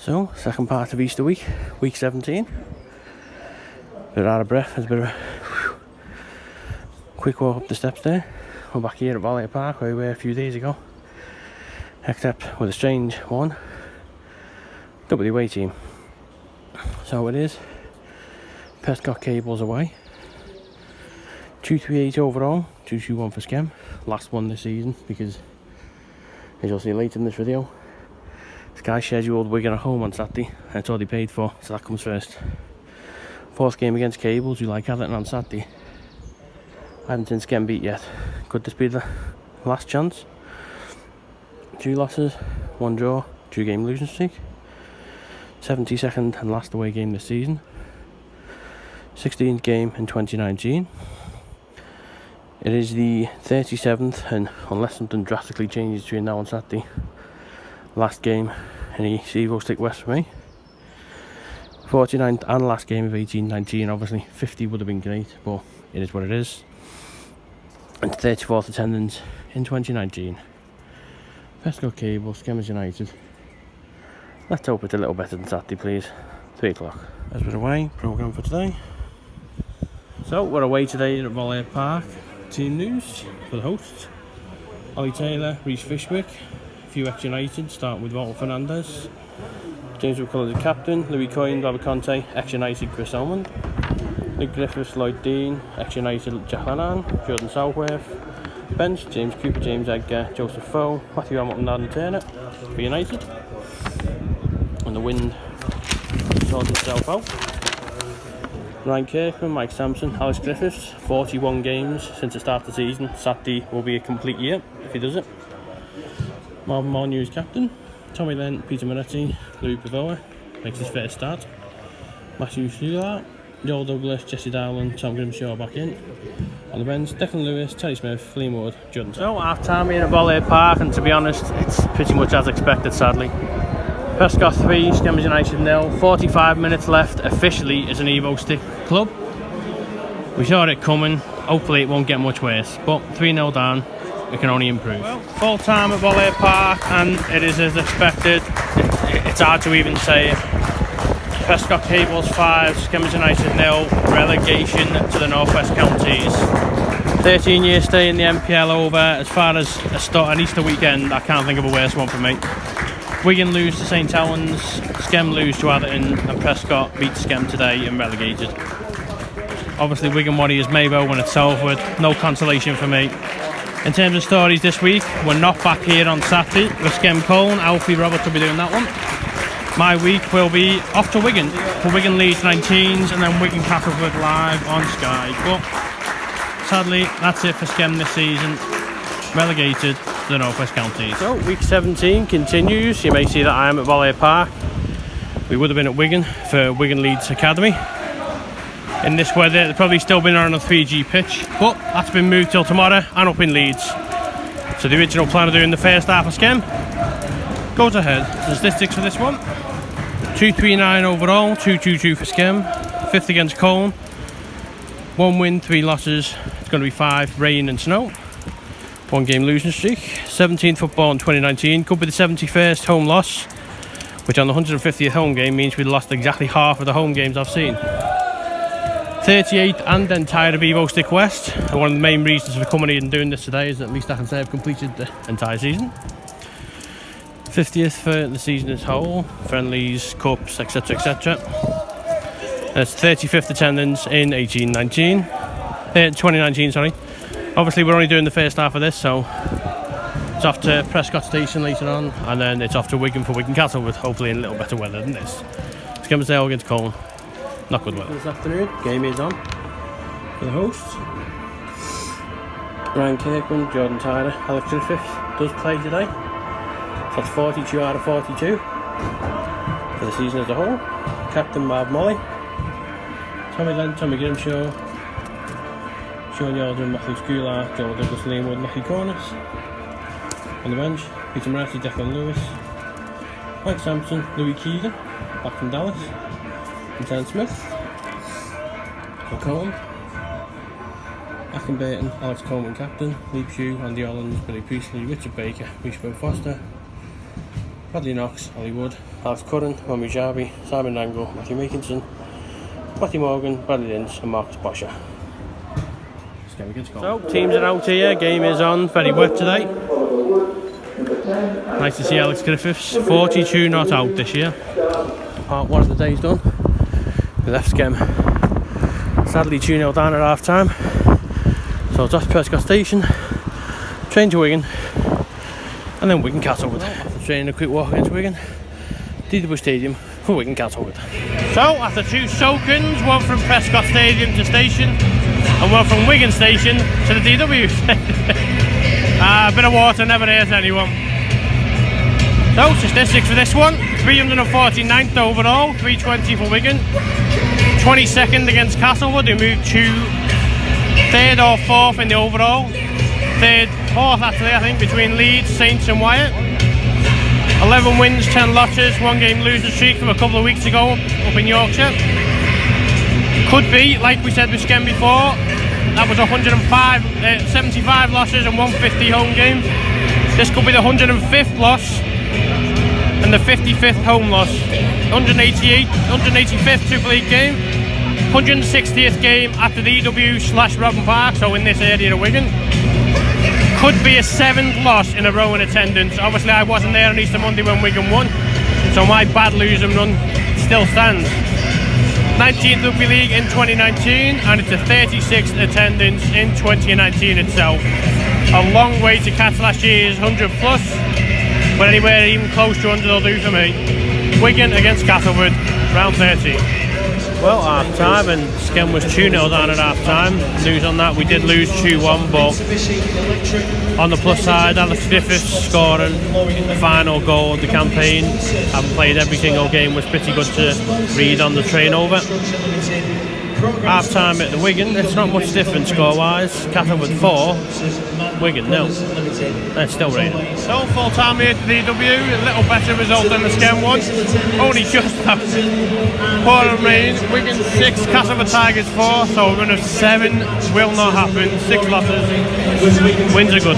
So, second part of Easter week, week 17. Bit out of breath, there's a bit of a quick walk up the steps there. We're back here at Valley Park where we were a few days ago. Except with a strange one. WA team. So it is Prescot Cables away. 238 overall, 221 for Skem. Last one this season because, as you'll see later in this video, Sky scheduled Wigan at home on Saturday, and it's already paid for, so that comes first. Fourth game against Cables, who like Atherton on Saturday. I haven't seen Skem beat yet. Could this be the last chance? 2 losses, 1 draw, 2 game losing streak. 72nd and last away game this season. 16th game in 2019. It is the 37th, and unless something drastically changes between now and Saturday, last game in the Evo Stick West for me. 49th and last game of 18-19. Obviously 50 would have been great, but it is what it is. And 34th attendance in 2019. Prescot Cables, Skem United. Let's hope it's a little better than Saturday, please. 3 o'clock. As we're away, programme for today. So we're away today at Valley Park. Team news for the hosts: Ollie Taylor, Reece Fishwick. A few ex-United, starting with Walter Fernandez. James McCullough, the captain. Louis Coyne, Robert Conte, ex-United, Chris Elmond. Nick Griffiths, Lloyd Dean, ex-United, Jack Lannan. Jordan Southworth. Bench: James Cooper, James Edgar, Joseph Foe, Matthew Hamilton, Adam Turner for United. And the wind sorted itself out. Ryan Kirkman, Mike Sampson, Alex Griffiths. 41 games since the start of the season. Saturday will be a complete year if he does it. Marvin Molyneux, captain. Tommy Lent, Peter Moretti, Louis Pavoa makes his first start. Matthew Schuler, Joel Douglas, Jesse Dowland, Tom Grimshaw back in. On the bench, Declan Lewis, Terry Smith, Liam Wood, Jordan. So half time here at Valley Park, and to be honest, it's pretty much as expected, sadly. Prescot 3, Skem United 0. 45 minutes left. Officially as an Evo Stick club. We saw it coming. Hopefully it won't get much worse. But 3-0 down. We can only improve. Well, full time at Valley Park, and it is as expected. It's hard to even say it. Prescot Cables 5, Skem United 0. Relegation to the North West Counties. 13-year stay in the MPL over. As far as an Easter weekend, I can't think of a worse one for me. Wigan lose to St Helens, Skem lose to Atherton, and Prescot beat Skem today and relegated. Obviously Wigan Warriors may well win at Salford, no consolation for me. In terms of stories this week, we're not back here on Saturday with Skem Colne. Alfie Roberts will be doing that one. My week will be off to Wigan for Wigan Leeds 19s, and then Wigan Castleford live on Sky. But sadly, that's it for Skem this season. Relegated to the North West Counties. So week 17 continues. You may see that I am at Valley Park. We would have been at Wigan for Wigan Leeds Academy. In this weather, they've probably still been on a 3G pitch, but that's been moved till tomorrow and up in Leeds. So the original plan of doing the first half of Skem goes ahead. Statistics for this one: 239 overall, 222 for Skem. 5th against Colne. 1 win, 3 losses. It's going to be 5 rain and snow. 1 game losing streak. 17th football in 2019. Could be the 71st home loss, which on the 150th home game means we lost exactly half of the home games I've seen. 38th and then tired of Evo Stick West. And one of the main reasons for coming here and doing this today is that at least I can say I've completed the entire season. 50th for the season as a whole. Friendlies, cups, etc, etc. That's 35th attendance in 2019, sorry. Obviously we're only doing the first half of this, so it's off to Prescot Station later on, and then it's off to Wigan for Wigan Castleford, hopefully in a little better weather than this. Skem against Colne. Not good weather. This afternoon, game is on for the hosts. Ryan Kirkman, Jordan Tyler, Alex Griffiths does play today. That's 42 out of 42 for the season as a whole. Captain Marv Molly, Tommy Lent, Tommy Grimshaw, Sean Yaldrin, Matthew Schuler, Joel Douglas, Liam Wood, Matthew Cornish. On the bench, Peter Moretti, Declan Lewis, Mike Sampson, Louis Keegan, back from Dallas, and Terry Smith. For Colne, Akin Burton, Alex Coleman captain, Lee Pugh, Andy Holland, Billy Priestley, Richard Baker, Wishbone Foster, Bradley Knox, Ollie Wood, Alex Curran, Mummy Jarby, Simon Nangle, Matthew Makinson, Matthew Morgan, Bradley Lynch and Marcus Bosher. So, teams are out here, game is on, very wet today. Nice to see Alex Griffiths, 42 not out this year. Part one of the day's done. We left Skem sadly 2-0 down at half time. So it's off to Prescot Station, train to Wigan, and then Wigan Castleford. Training a quick walk against Wigan, DW Stadium for Wigan Castleford. So after 2 soakings, one from Prescot Stadium to station, and one from Wigan Station to the DW. A bit of water never hurt anyone. So statistics for this one: 349th overall, 320 for Wigan, 22nd against Castleford, who moved to 3rd or 4th in the overall. 3rd, 4th actually, I think, between Leeds, Saints and Wyatt. 11 wins, 10 losses, 1 game losing streak from a couple of weeks ago up in Yorkshire. Could be, like we said with Skem before, that was 75 losses and 150 home games. This could be the 105th loss and the 55th home loss. 185th Super League game, 160th game at the DW/Robin Park, so in this area of Wigan. Could be a 7th loss in a row in attendance. Obviously I wasn't there on Easter Monday when Wigan won, so my bad losing run still stands. 19th Rugby League in 2019, and it's a 36th attendance in 2019 itself. A long way to catch last year's 100 plus, but anywhere even close to 100 will do for me. Wigan against Castleford, round 30. Well, half time, and Skem was 2-0 down at half time. News on that, we did lose 2-1, but on the plus side, Alex Griffiths scoring the final goal of the campaign. Having played every single game was pretty good to read on the train over. Half time at the Wigan, it's not much different score wise. Castleford 4, Wigan 0. It's still raining. So full time here to DW, a little better result than the Skem one. Only just after pour and rain. Wigan 6, Castleford Tigers 4, so we're going to 7 will not happen. 6 losses. Wins are good.